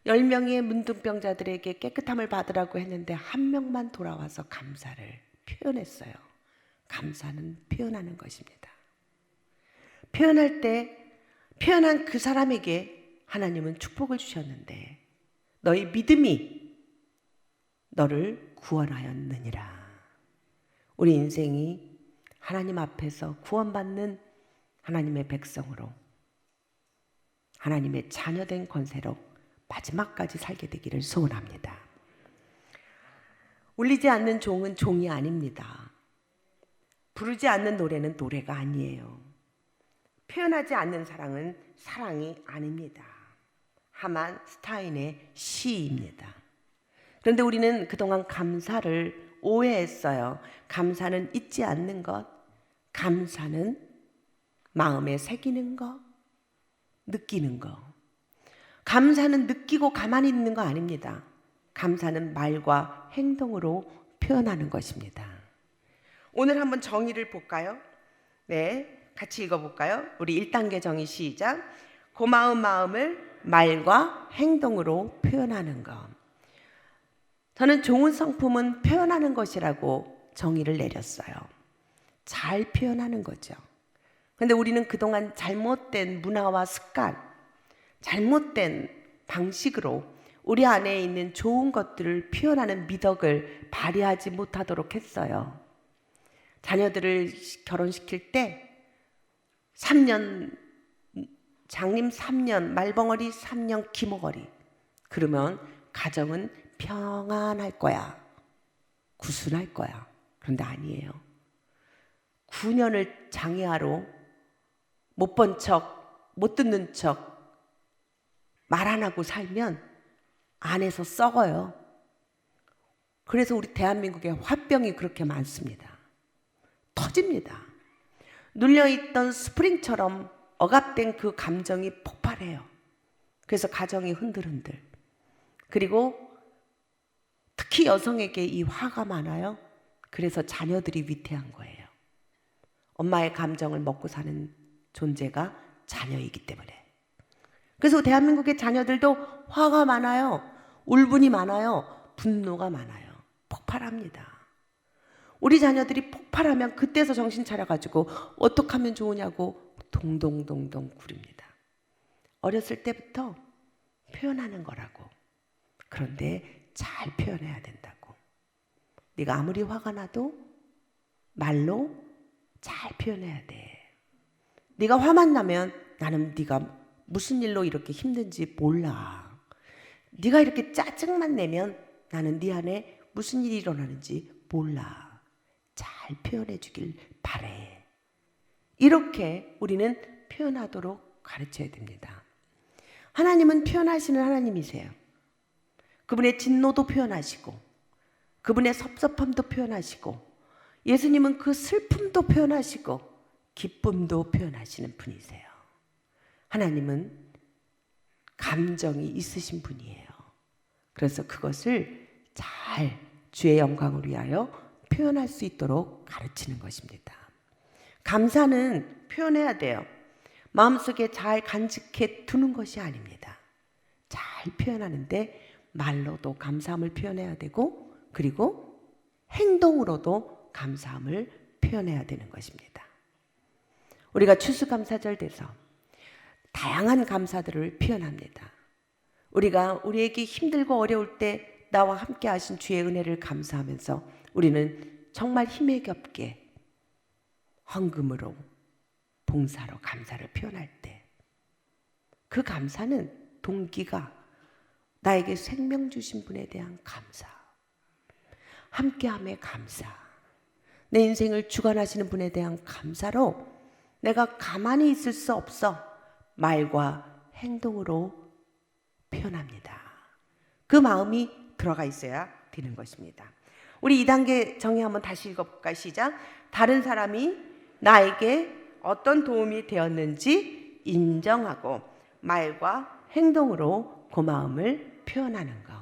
10명의 문둥병자들에게 깨끗함을 받으라고 했는데 한 명만 돌아와서 감사를 표현했어요. 감사는 표현하는 것입니다. 표현할 때 표현한 그 사람에게 하나님은 축복을 주셨는데 너희 믿음이 너를 구원하였느니라. 우리 인생이 하나님 앞에서 구원받는 하나님의 백성으로, 하나님의 자녀된 권세로 마지막까지 살게 되기를 소원합니다. 울리지 않는 종은 종이 아닙니다. 부르지 않는 노래는 노래가 아니에요. 표현하지 않는 사랑은 사랑이 아닙니다. 하만 스타인의 시입니다. 그런데 우리는 그동안 감사를 오해했어요. 감사는 잊지 않는 것, 감사는 마음에 새기는 것, 느끼는 것. 감사는 느끼고 가만히 있는 거 아닙니다. 감사는 말과 행동으로 표현하는 것입니다. 오늘 한번 정의를 볼까요? 네, 같이 읽어볼까요? 우리 1단계 정의 시작. 고마운 마음을 말과 행동으로 표현하는 것. 저는 좋은 성품은 표현하는 것이라고 정의를 내렸어요. 잘 표현하는 거죠. 그런데 우리는 그동안 잘못된 문화와 습관, 잘못된 방식으로 우리 안에 있는 좋은 것들을 표현하는 미덕을 발휘하지 못하도록 했어요. 자녀들을 결혼시킬 때 3년, 장님 3년, 말벙어리 3년 기머거리. 그러면 가정은 평안할 거야. 구순할 거야. 그런데 아니에요. 9년을 장애하로 못 본 척, 못 듣는 척, 말 안 하고 살면 안에서 썩어요. 그래서 우리 대한민국에 화병이 그렇게 많습니다. 터집니다. 눌려있던 스프링처럼 억압된 그 감정이 폭발해요. 그래서 가정이 흔들흔들. 그리고 특히 여성에게 이 화가 많아요. 그래서 자녀들이 위태한 거예요. 엄마의 감정을 먹고 사는 존재가 자녀이기 때문에. 그래서 대한민국의 자녀들도 화가 많아요. 울분이 많아요. 분노가 많아요. 폭발합니다. 우리 자녀들이 폭발하면 그때서 정신 차려가지고 어떻게 하면 좋으냐고 동동동동 구립니다. 어렸을 때부터 표현하는 거라고. 그런데 잘 표현해야 된다고. 네가 아무리 화가 나도 말로 잘 표현해야 돼. 네가 화만 나면 나는 네가 무슨 일로 이렇게 힘든지 몰라. 네가 이렇게 짜증만 내면 나는 네 안에 무슨 일이 일어나는지 몰라. 잘 표현해 주길 바래. 이렇게 우리는 표현하도록 가르쳐야 됩니다. 하나님은 표현하시는 하나님이세요. 그분의 진노도 표현하시고 그분의 섭섭함도 표현하시고 예수님은 그 슬픔도 표현하시고 기쁨도 표현하시는 분이세요. 하나님은 감정이 있으신 분이에요. 그래서 그것을 잘 주의 영광을 위하여 표현할 수 있도록 가르치는 것입니다. 감사는 표현해야 돼요. 마음속에 잘 간직해 두는 것이 아닙니다. 잘 표현하는데 말로도 감사함을 표현해야 되고 그리고 행동으로도 감사함을 표현해야 되는 것입니다. 우리가 추수감사절 돼서 다양한 감사들을 표현합니다. 우리가 우리에게 힘들고 어려울 때 나와 함께 하신 주의 은혜를 감사하면서 우리는 정말 힘에 겹게 헌금으로 봉사로 감사를 표현할 때 그 감사는 동기가 나에게 생명 주신 분에 대한 감사, 함께함의 감사, 내 인생을 주관하시는 분에 대한 감사로 내가 가만히 있을 수 없어 말과 행동으로 표현합니다. 그 마음이 들어가 있어야 되는 것입니다. 우리 2단계 정의 한번 다시 읽어볼까요? 시작. 다른 사람이 나에게 어떤 도움이 되었는지 인정하고 말과 행동으로 고마움을 표현하는 것.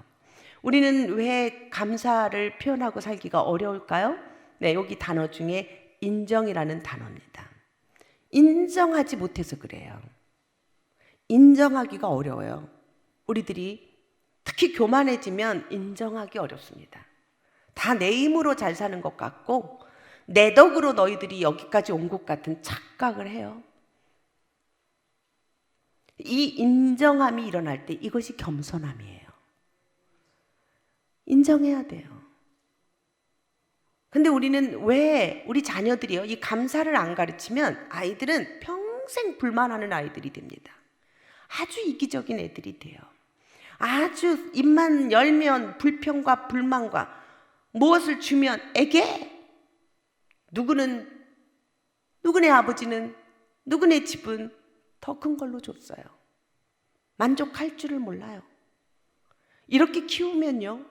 우리는 왜 감사를 표현하고 살기가 어려울까요? 네, 여기 단어 중에 인정이라는 단어입니다. 인정하지 못해서 그래요. 인정하기가 어려워요. 우리들이 특히 교만해지면 인정하기 어렵습니다. 다 내 힘으로 잘 사는 것 같고 내 덕으로 너희들이 여기까지 온 것 같은 착각을 해요. 이 인정함이 일어날 때 이것이 겸손함이에요. 인정해야 돼요. 근데 우리는 왜 우리 자녀들이요, 이 감사를 안 가르치면 아이들은 평생 불만하는 아이들이 됩니다. 아주 이기적인 애들이 돼요. 아주 입만 열면 불평과 불만과 무엇을 주면 에게 누구네 아버지는 누구네 집은 더 큰 걸로 줬어요. 만족할 줄을 몰라요. 이렇게 키우면요,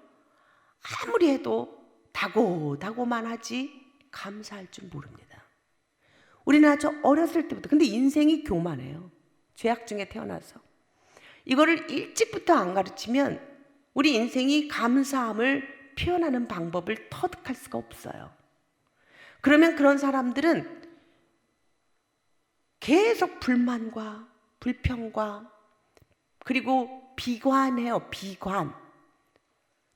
아무리 해도 다고다고만 하지 감사할 줄 모릅니다. 우리는 아주 어렸을 때부터, 근데 인생이 교만해요. 죄악 중에 태어나서 이거를 일찍부터 안 가르치면 우리 인생이 감사함을 표현하는 방법을 터득할 수가 없어요. 그러면 그런 사람들은 계속 불만과 불평과 그리고 비관해요. 비관.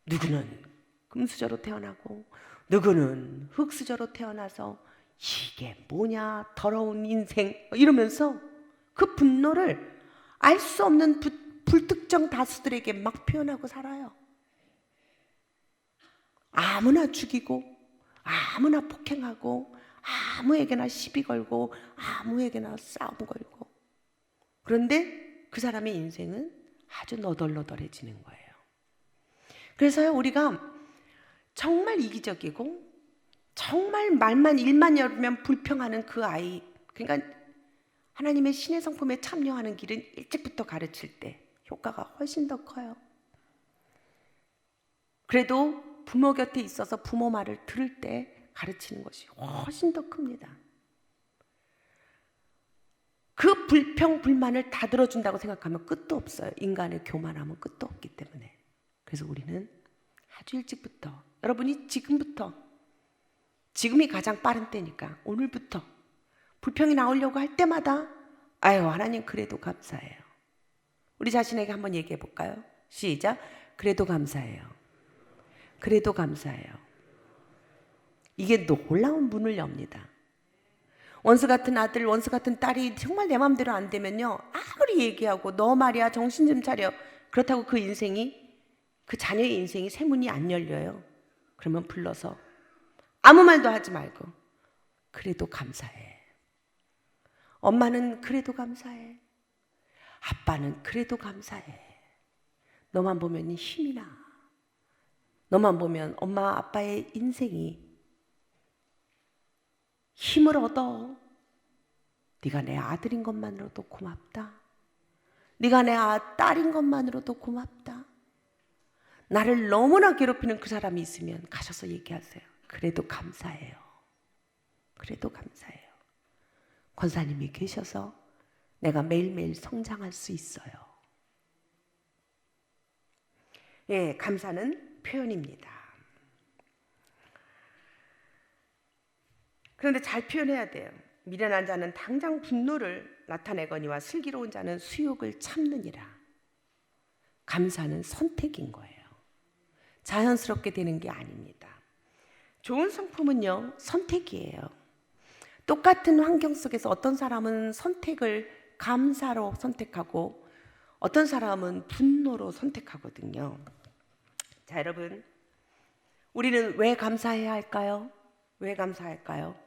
누구는 금수저로 태어나고 누구는 흙수저로 태어나서 이게 뭐냐 더러운 인생 이러면서 그 분노를 알 수 없는 불특정 다수들에게 막 표현하고 살아요. 아무나 죽이고 아무나 폭행하고 아무에게나 시비 걸고 아무에게나 싸움 걸고. 그런데 그 사람의 인생은 아주 너덜너덜해지는 거예요. 그래서요, 우리가 정말 이기적이고 정말 말만 일만 열면 불평하는 그 아이, 그러니까 하나님의 신의 성품에 참여하는 길은 일찍부터 가르칠 때 효과가 훨씬 더 커요. 그래도 부모 곁에 있어서 부모 말을 들을 때 가르치는 것이 훨씬 더 큽니다. 그 불평 불만을 다 들어준다고 생각하면 끝도 없어요. 인간의 교만함은 끝도 없기 때문에. 그래서 우리는 아주 일찍부터, 여러분이 지금부터, 지금이 가장 빠른 때니까 오늘부터 불평이 나오려고 할 때마다 아유 하나님 그래도 감사해요. 우리 자신에게 한번 얘기해 볼까요? 시작. 그래도 감사해요. 그래도 감사해요. 이게 놀라운 문을 엽니다. 원수 같은 아들, 원수 같은 딸이 정말 내 마음대로 안 되면요, 아무리 얘기하고 너 말이야 정신 좀 차려, 그렇다고 그 인생이, 그 자녀의 인생이 새 문이 안 열려요. 그러면 불러서 아무 말도 하지 말고 그래도 감사해. 엄마는 그래도 감사해. 아빠는 그래도 감사해. 너만 보면 힘이 나. 너만 보면 엄마 아빠의 인생이 힘을 얻어. 네가 내 아들인 것만으로도 고맙다. 네가 내 딸인 것만으로도 고맙다. 나를 너무나 괴롭히는 그 사람이 있으면 가셔서 얘기하세요. 그래도 감사해요. 그래도 감사해요. 권사님이 계셔서 내가 매일매일 성장할 수 있어요. 예, 감사는 표현입니다. 그런데 잘 표현해야 돼요. 미련한 자는 당장 분노를 나타내거니와 슬기로운 자는 수욕을 참느니라. 감사는 선택인 거예요. 자연스럽게 되는 게 아닙니다. 좋은 성품은요, 선택이에요. 똑같은 환경 속에서 어떤 사람은 선택을 감사로 선택하고 어떤 사람은 분노로 선택하거든요. 자, 여러분, 우리는 왜 감사해야 할까요? 왜 감사할까요?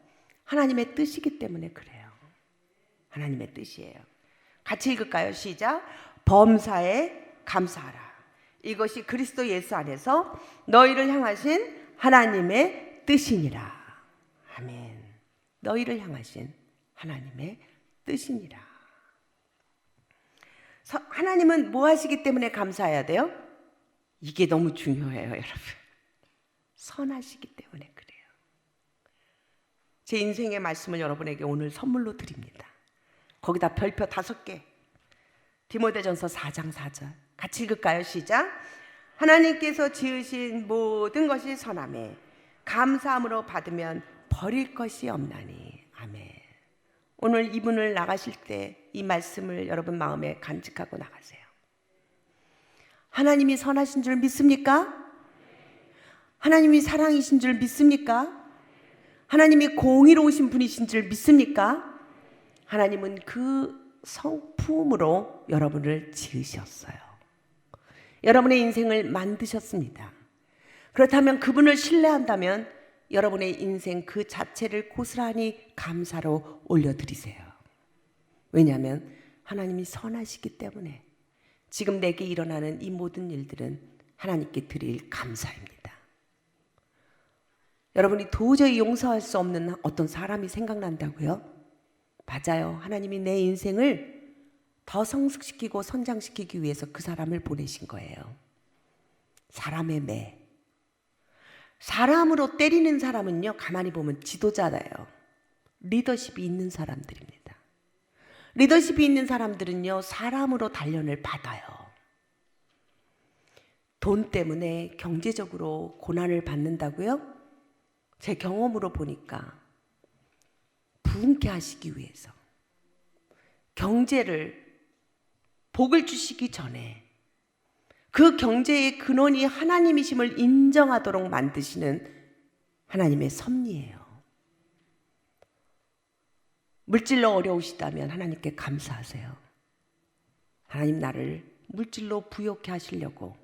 하나님의 뜻이기 때문에 그래요. 하나님의 뜻이에요. 같이 읽을까요? 시작. 범사에 감사하라. 이것이 그리스도 예수 안에서 너희를 향하신 하나님의 뜻이니라. 아멘. 너희를 향하신 하나님의 뜻이니라. 하나님은 뭐 하시기 때문에 감사해야 돼요? 이게 너무 중요해요, 여러분. 선하시기 때문에 그래요. 제 인생의 말씀을 여러분에게 오늘 선물로 드립니다. 거기다 별표 5개. 디모데전서 4장 4절. 같이 읽을까요? 시작. 하나님께서 지으신 모든 것이 선하매 감사함으로 받으면 버릴 것이 없나니. 아멘. 오늘 이분을 나가실 때 이 말씀을 여러분 마음에 간직하고 나가세요. 하나님이 선하신 줄 믿습니까? 하나님이 사랑이신 줄 믿습니까? 하나님이 공의로우신 분이신 줄 믿습니까? 하나님은 그 성품으로 여러분을 지으셨어요. 여러분의 인생을 만드셨습니다. 그렇다면 그분을 신뢰한다면 여러분의 인생 그 자체를 고스란히 감사로 올려드리세요. 왜냐하면 하나님이 선하시기 때문에 지금 내게 일어나는 이 모든 일들은 하나님께 드릴 감사입니다. 여러분이 도저히 용서할 수 없는 어떤 사람이 생각난다고요? 맞아요. 하나님이 내 인생을 더 성숙시키고 선장시키기 위해서 그 사람을 보내신 거예요. 사람의 매. 사람으로 때리는 사람은요, 가만히 보면 지도자예요. 리더십이 있는 사람들입니다. 리더십이 있는 사람들은요, 사람으로 단련을 받아요. 돈 때문에 경제적으로 고난을 받는다고요? 제 경험으로 보니까 부흥케 하시기 위해서 경제를 복을 주시기 전에 그 경제의 근원이 하나님이심을 인정하도록 만드시는 하나님의 섭리예요. 물질로 어려우시다면 하나님께 감사하세요. 하나님 나를 물질로 부욕케 하시려고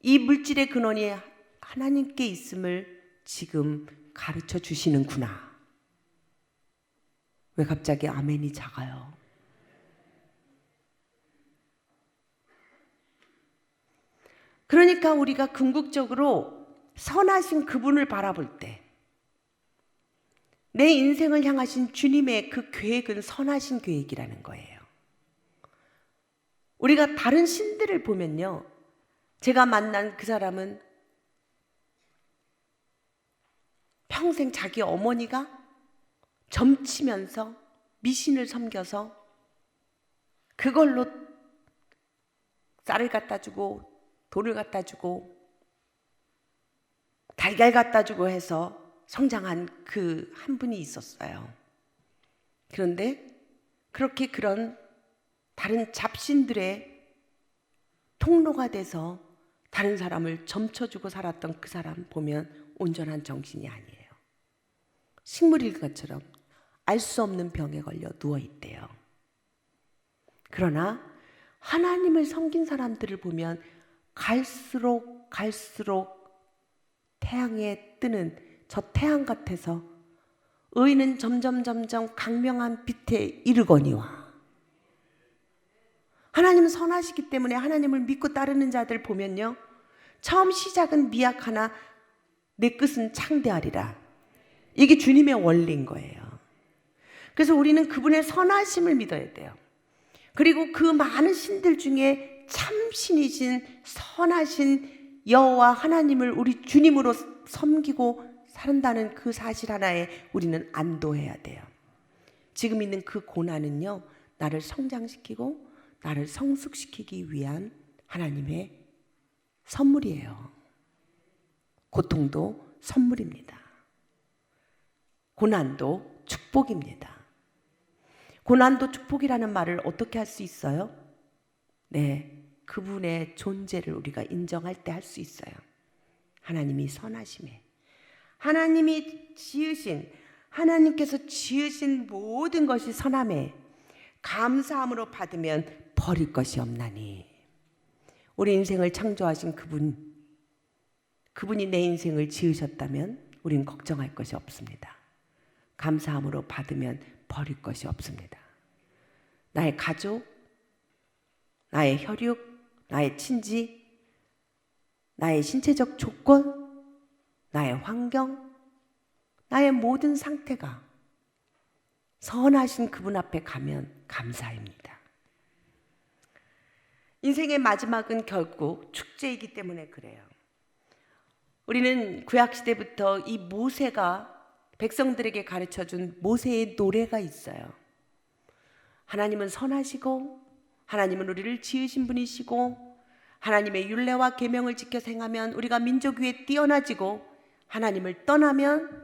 이 물질의 근원이 하나님께 있음을 지금 가르쳐 주시는구나. 왜 갑자기 아멘이 작아요? 그러니까 우리가 궁극적으로 선하신 그분을 바라볼 때 내 인생을 향하신 주님의 그 계획은 선하신 계획이라는 거예요. 우리가 다른 신들을 보면요, 제가 만난 그 사람은 평생 자기 어머니가 점치면서 미신을 섬겨서 그걸로 쌀을 갖다 주고 돌을 갖다 주고 달걀 갖다 주고 해서 성장한 그 한 분이 있었어요. 그런데 그렇게 그런 다른 잡신들의 통로가 돼서 다른 사람을 점쳐주고 살았던 그 사람 보면 온전한 정신이 아니에요. 식물일 것처럼 알 수 없는 병에 걸려 누워있대요. 그러나 하나님을 섬긴 사람들을 보면 갈수록 태양에 뜨는 저 태양 같아서 의인은 점점 강명한 빛에 이르거니와. 하나님은 선하시기 때문에 하나님을 믿고 따르는 자들 보면요, 처음 시작은 미약하나 내 끝은 창대하리라. 이게 주님의 원리인 거예요. 그래서 우리는 그분의 선하심을 믿어야 돼요. 그리고 그 많은 신들 중에 참신이신 선하신 여호와 하나님을 우리 주님으로 섬기고 산다는 그 사실 하나에 우리는 안도해야 돼요. 지금 있는 그 고난은요, 나를 성장시키고 나를 성숙시키기 위한 하나님의 선물이에요. 고통도 선물입니다. 고난도 축복입니다. 고난도 축복이라는 말을 어떻게 할 수 있어요? 네, 그분의 존재를 우리가 인정할 때 할 수 있어요. 하나님이 선하심에, 하나님께서 지으신 모든 것이 선함에 감사함으로 받으면 버릴 것이 없나니. 우리 인생을 창조하신 그분이 내 인생을 지으셨다면 우리는 걱정할 것이 없습니다. 감사함으로 받으면 버릴 것이 없습니다. 나의 가족, 나의 혈육, 나의 친지, 나의 신체적 조건, 나의 환경, 나의 모든 상태가 선하신 그분 앞에 가면 감사입니다. 인생의 마지막은 결국 축제이기 때문에 그래요. 우리는 구약시대부터 이 모세가 백성들에게 가르쳐준 모세의 노래가 있어요. 하나님은 선하시고 하나님은 우리를 지으신 분이시고 하나님의 율례와 계명을 지켜 행하면 우리가 민족 위에 뛰어나지고 하나님을 떠나면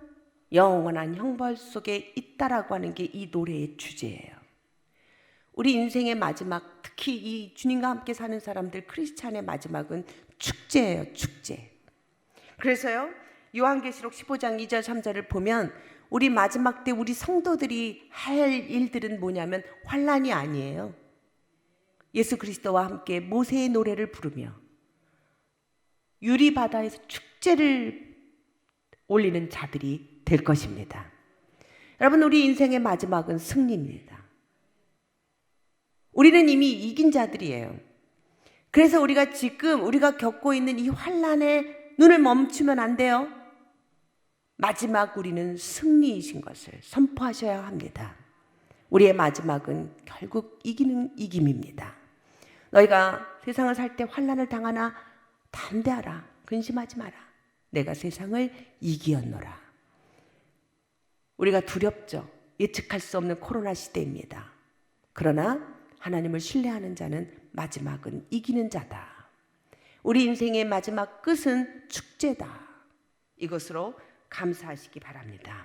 영원한 형벌 속에 있다라고 하는 게 이 노래의 주제예요. 우리 인생의 마지막, 특히 이 주님과 함께 사는 사람들 크리스찬의 마지막은 축제예요. 축제. 그래서요, 요한계시록 15장 2절 3절을 보면 우리 마지막 때 우리 성도들이 할 일들은 뭐냐면 환난이 아니에요. 예수 그리스도와 함께 모세의 노래를 부르며 유리바다에서 축제를 올리는 자들이 될 것입니다. 여러분, 우리 인생의 마지막은 승리입니다. 우리는 이미 이긴 자들이에요. 그래서 우리가 지금 우리가 겪고 있는 이 환난에 눈을 멈추면 안 돼요. 마지막 우리는 승리이신 것을 선포하셔야 합니다. 우리의 마지막은 결국 이기는 이김입니다. 너희가 세상을 살 때 환난을 당하나 담대하라. 근심하지 마라. 내가 세상을 이기었노라. 우리가 두렵죠. 예측할 수 없는 코로나 시대입니다. 그러나 하나님을 신뢰하는 자는 마지막은 이기는 자다. 우리 인생의 마지막 끝은 축제다. 이것으로 감사하시기 바랍니다.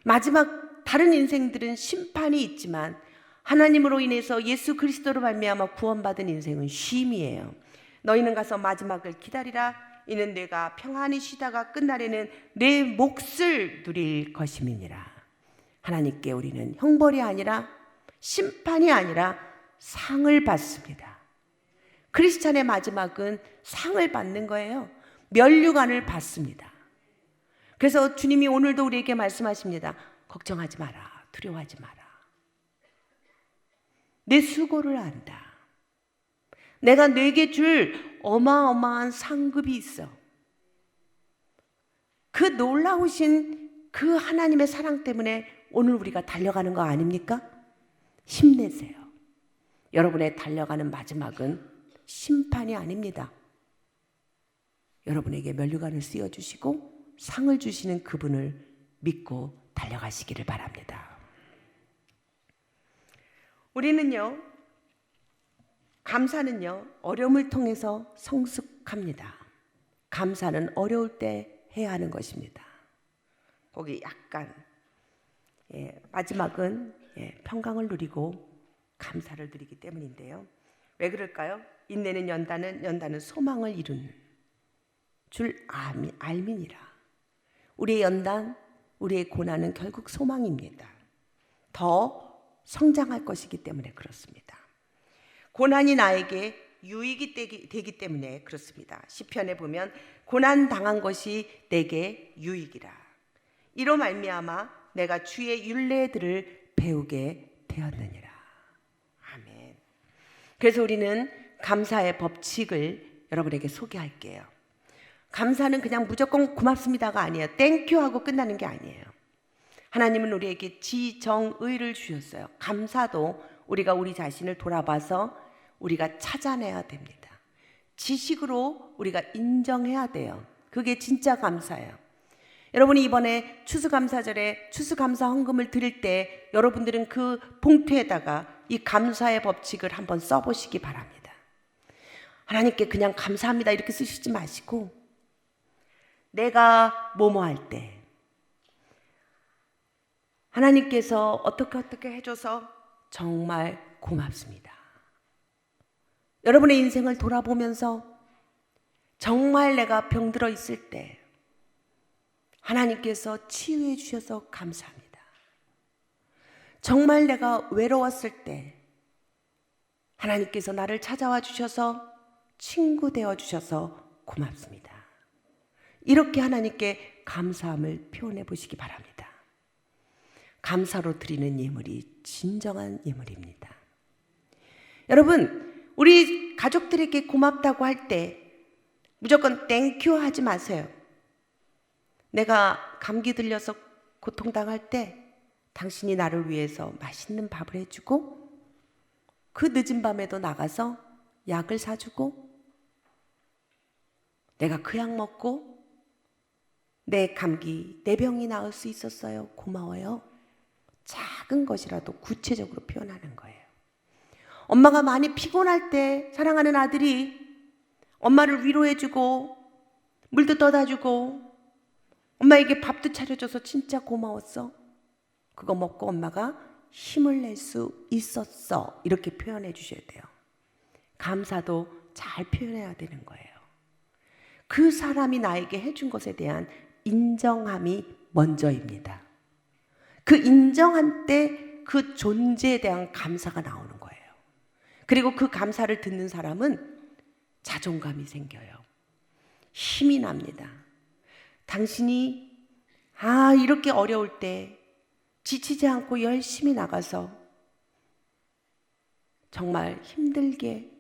마지막 다른 인생들은 심판이 있지만 하나님으로 인해서 예수 그리스도로 말미암아 구원받은 인생은 쉼이에요. 너희는 가서 마지막을 기다리라. 이는 내가 평안히 쉬다가 끝날에는 내 몫을 누릴 것임이니라. 하나님께 우리는 형벌이 아니라 심판이 아니라 상을 받습니다. 크리스찬의 마지막은 상을 받는 거예요. 면류관을 받습니다. 그래서 주님이 오늘도 우리에게 말씀하십니다. 걱정하지 마라. 두려워하지 마라. 내 수고를 안다. 내가 내게 줄 어마어마한 상급이 있어. 그 놀라우신 그 하나님의 사랑 때문에 오늘 우리가 달려가는 거 아닙니까? 힘내세요. 여러분의 달려가는 마지막은 심판이 아닙니다. 여러분에게 면류관을 씌워주시고 상을 주시는 그분을 믿고 달려가시기를 바랍니다. 우리는요, 감사는요, 어려움을 통해서 성숙합니다. 감사는 어려울 때 해야 하는 것입니다. 거기 약간 마지막은 평강을 누리고 감사를 누리기 때문인데요. 왜 그럴까요? 인내는 연단은 소망을 이룬 줄 알미니라. 우리의 연단, 우리의 고난은 결국 소망입니다. 더 성장할 것이기 때문에 그렇습니다. 고난이 나에게 유익이 되기 때문에 그렇습니다. 시편에 보면 고난 당한 것이 내게 유익이라. 이로 말미암아 내가 주의 율례들을 배우게 되었느니라. 아멘. 그래서 우리는 감사의 법칙을 여러분에게 소개할게요. 감사는 그냥 무조건 고맙습니다가 아니에요. 땡큐 하고 끝나는 게 아니에요. 하나님은 우리에게 지정의를 주셨어요. 감사도 우리가 우리 자신을 돌아봐서 우리가 찾아내야 됩니다. 지식으로 우리가 인정해야 돼요. 그게 진짜 감사예요. 여러분이 이번에 추수감사절에 추수감사 헌금을 드릴 때 여러분들은 그 봉투에다가 이 감사의 법칙을 한번 써보시기 바랍니다. 하나님께 그냥 감사합니다 이렇게 쓰시지 마시고 내가 뭐뭐 할 때 하나님께서 어떻게 해줘서 정말 고맙습니다. 여러분의 인생을 돌아보면서 정말 내가 병들어 있을 때 하나님께서 치유해 주셔서 감사합니다. 정말 내가 외로웠을 때 하나님께서 나를 찾아와 주셔서 친구 되어 주셔서 고맙습니다. 이렇게 하나님께 감사함을 표현해 보시기 바랍니다. 감사로 드리는 예물이 진정한 예물입니다. 여러분, 우리 가족들에게 고맙다고 할 때 무조건 땡큐 하지 마세요. 내가 감기 들려서 고통당할 때 당신이 나를 위해서 맛있는 밥을 해주고 그 늦은 밤에도 나가서 약을 사주고 내가 그 약 먹고 내 감기, 내 병이 나을 수 있었어요. 고마워요. 작은 것이라도 구체적으로 표현하는 거예요. 엄마가 많이 피곤할 때 사랑하는 아들이 엄마를 위로해주고 물도 떠다 주고 엄마에게 밥도 차려줘서 진짜 고마웠어. 그거 먹고 엄마가 힘을 낼 수 있었어. 이렇게 표현해 주셔야 돼요. 감사도 잘 표현해야 되는 거예요. 그 사람이 나에게 해준 것에 대한 인정함이 먼저입니다. 그 인정한 때 그 존재에 대한 감사가 나오는 거예요. 그리고 그 감사를 듣는 사람은 자존감이 생겨요. 힘이 납니다. 당신이 이렇게 어려울 때 지치지 않고 열심히 나가서 정말 힘들게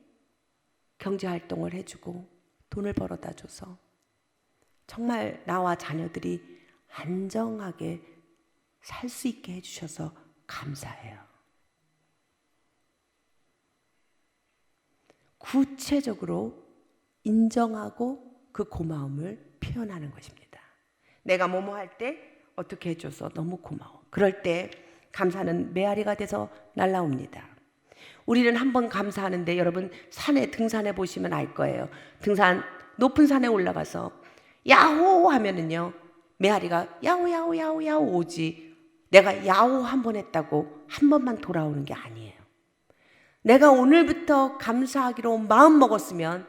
경제활동을 해주고 돈을 벌어다 줘서 정말 나와 자녀들이 안정하게 살 수 있게 해주셔서 감사해요. 구체적으로 인정하고 그 고마움을 표현하는 것입니다. 내가 뭐뭐 할 때 어떻게 해줘서 너무 고마워. 그럴 때 감사는 메아리가 돼서 날아옵니다. 우리는 한번 감사하는데 여러분 산에 등산해 보시면 알 거예요. 높은 산에 올라가서 야호 하면은요 메아리가 야호 야호 야호 야호 오지, 내가 야호 한 번 했다고 한 번만 돌아오는 게 아니에요. 내가 오늘부터 감사하기로 마음 먹었으면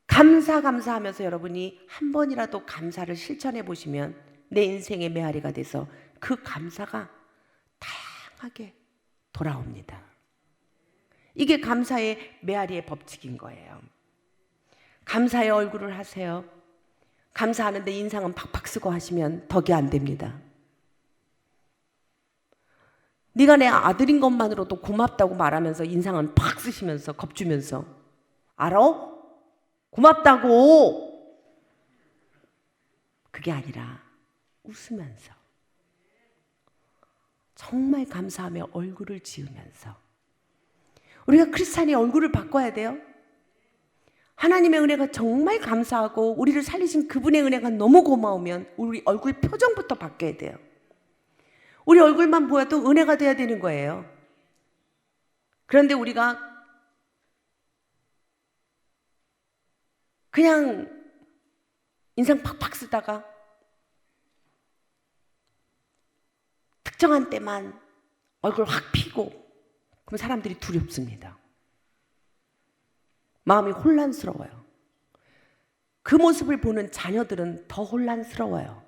감사하면서 여러분이 한 번이라도 감사를 실천해 보시면 내 인생의 메아리가 돼서 그 감사가 다양하게 돌아옵니다. 이게 감사의 메아리의 법칙인 거예요. 감사의 얼굴을 하세요. 감사하는데 인상은 팍팍 쓰고 하시면 덕이 안 됩니다. 네가 내 아들인 것만으로도 고맙다고 말하면서 인상은 팍 쓰시면서 겁주면서 알아? 고맙다고. 그게 아니라 웃으면서 정말 감사하며 얼굴을 지으면서. 우리가 크리스찬의 얼굴을 바꿔야 돼요. 하나님의 은혜가 정말 감사하고 우리를 살리신 그분의 은혜가 너무 고마우면 우리 얼굴 표정부터 바뀌어야 돼요. 우리 얼굴만 보여도 은혜가 돼야 되는 거예요. 그런데 우리가 그냥 인상 팍팍 쓰다가 특정한 때만 얼굴 확 피고 그럼 사람들이 두렵습니다. 마음이 혼란스러워요. 그 모습을 보는 자녀들은 더 혼란스러워요.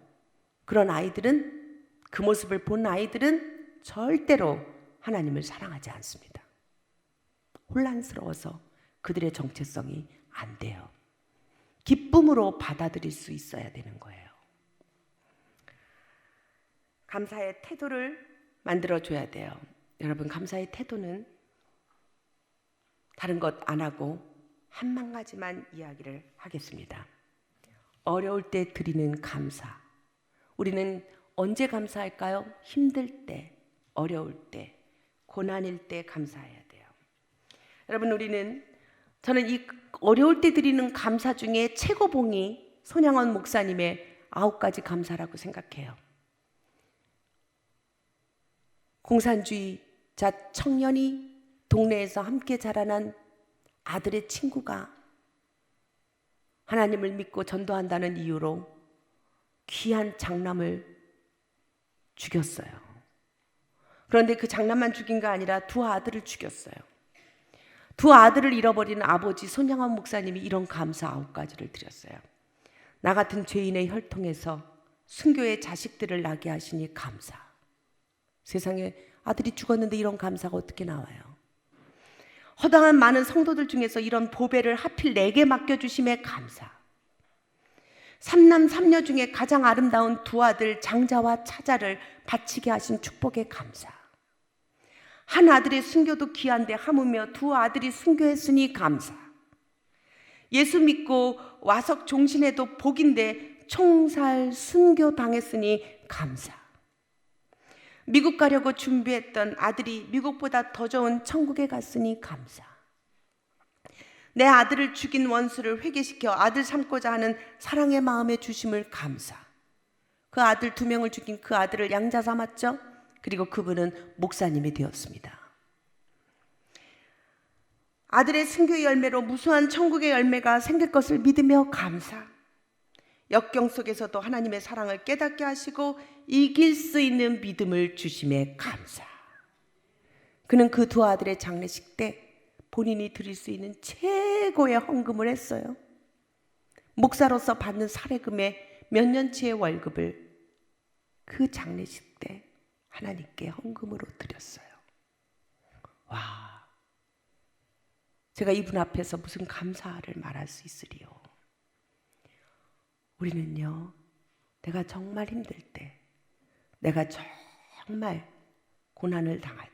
그 모습을 본 아이들은 절대로 하나님을 사랑하지 않습니다. 혼란스러워서 그들의 정체성이 안 돼요. 기쁨으로 받아들일 수 있어야 되는 거예요. 감사의 태도를 만들어줘야 돼요. 여러분, 감사의 태도는 다른 것 안 하고 한 가지만 이야기를 하겠습니다. 어려울 때 드리는 감사. 우리는 언제 감사할까요? 힘들 때, 어려울 때, 고난일 때 감사해야 돼요. 여러분, 저는 이 어려울 때 드리는 감사 중에 최고봉이 손양원 목사님의 9가지 감사라고 생각해요. 공산주의자 청년이 동네에서 함께 자라난 아들의 친구가 하나님을 믿고 전도한다는 이유로 귀한 장남을 죽였어요. 그런데 그 장남만 죽인 게 아니라 두 아들을 죽였어요. 두 아들을 잃어버린 아버지 손양원 목사님이 이런 감사 9가지를 드렸어요. 나 같은 죄인의 혈통에서 순교의 자식들을 낳게 하시니 감사. 세상에 아들이 죽었는데 이런 감사가 어떻게 나와요? 허당한 많은 성도들 중에서 이런 보배를 하필 내게 맡겨주심에 감사. 3남 3녀 중에 가장 아름다운 두 아들 장자와 차자를 바치게 하신 축복에 감사. 한 아들의 순교도 귀한데 하물며 두 아들이 순교했으니 감사. 예수 믿고 와석 종신해도 복인데 총살 순교 당했으니 감사. 미국 가려고 준비했던 아들이 미국보다 더 좋은 천국에 갔으니 감사. 내 아들을 죽인 원수를 회개시켜 아들 삼고자 하는 사랑의 마음에 주심을 감사. 그 아들 2명을 죽인 그 아들을 양자 삼았죠. 그리고 그분은 목사님이 되었습니다. 아들의 순교의 열매로 무수한 천국의 열매가 생길 것을 믿으며 감사. 역경 속에서도 하나님의 사랑을 깨닫게 하시고 이길 수 있는 믿음을 주심에 감사. 그는 그 두 아들의 장례식 때 본인이 드릴 수 있는 최고의 헌금을 했어요. 목사로서 받는 사례금의 몇 년치의 월급을 그 장례식 때 하나님께 헌금으로 드렸어요. 와, 제가 이분 앞에서 무슨 감사를 말할 수 있으리요. 우리는요, 내가 정말 힘들 때, 내가 정말 고난을 당할 때,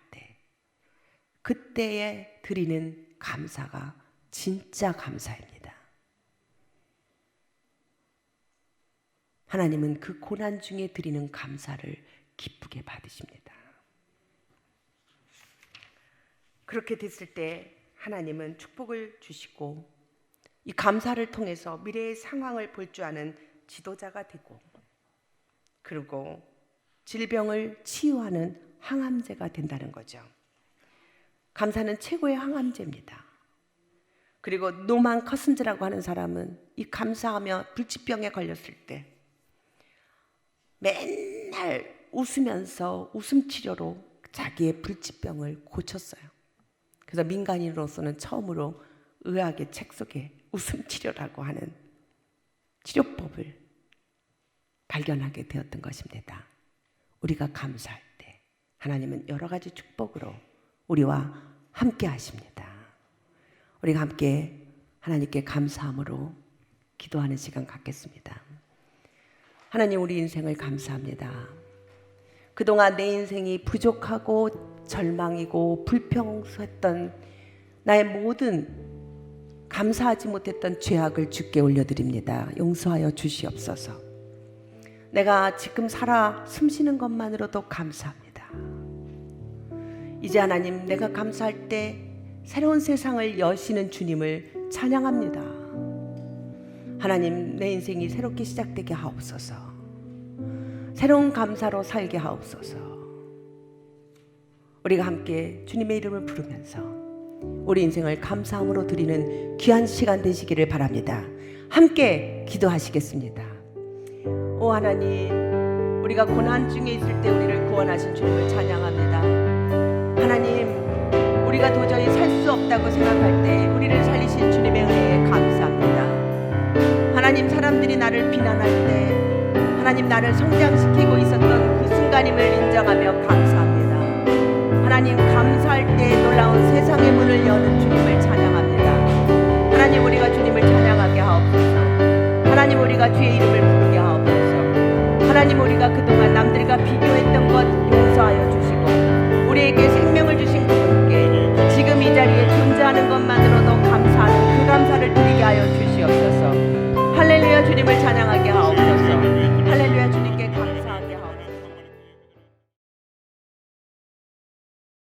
그때에 드리는 감사가 진짜 감사입니다. 하나님은 그 고난 중에 드리는 감사를 기쁘게 받으십니다. 그렇게 됐을 때 하나님은 축복을 주시고 이 감사를 통해서 미래의 상황을 볼 줄 아는 지도자가 되고, 그리고 질병을 치유하는 항암제가 된다는 거죠. 감사는 최고의 항암제입니다. 그리고 노만 커슨즈라고 하는 사람은 이 감사하며 불치병에 걸렸을 때 맨날 웃으면서 웃음 치료로 자기의 불치병을 고쳤어요. 그래서 민간인으로서는 처음으로 의학의 책 속에 웃음 치료라고 하는 치료법을 발견하게 되었던 것입니다. 우리가 감사할 때 하나님은 여러 가지 축복으로 우리와 함께 하십니다. 우리가 함께 하나님께 감사함으로 기도하는 시간 갖겠습니다. 하나님, 우리 인생을 감사합니다. 그동안 내 인생이 부족하고 절망이고 불평했던 나의 모든 감사하지 못했던 죄악을 주께 올려드립니다. 용서하여 주시옵소서. 내가 지금 살아 숨쉬는 것만으로도 감사합니다. 이제 하나님, 내가 감사할 때 새로운 세상을 여시는 주님을 찬양합니다. 하나님, 내 인생이 새롭게 시작되게 하옵소서. 새로운 감사로 살게 하옵소서. 우리가 함께 주님의 이름을 부르면서 우리 인생을 감사함으로 드리는 귀한 시간 되시기를 바랍니다. 함께 기도하시겠습니다. 오 하나님, 우리가 고난 중에 있을 때 우리를 구원하신 주님을 찬양합니다. 하나님, 우리가 도저히 살 수 없다고 생각할 때 우리를 살리신 주님의 은혜에 감사합니다. 하나님, 사람들이 나를 비난할 때 하나님, 나를 성장시키고 있었던 그 순간임을 인정하며 감사합니다. 하나님, 감사할 때 놀라운 세상의 문을 여는 주님을 찬양합니다. 하나님, 우리가 주님을 찬양하게 하옵소서. 하나님, 우리가 주의 이름을 부르게 하옵소서. 하나님, 우리가 그동안 남들과 비교했던 것 용서하여 주시고 우리에게 생명을 주신 그분께 지금 이 자리에 존재하는 것만으로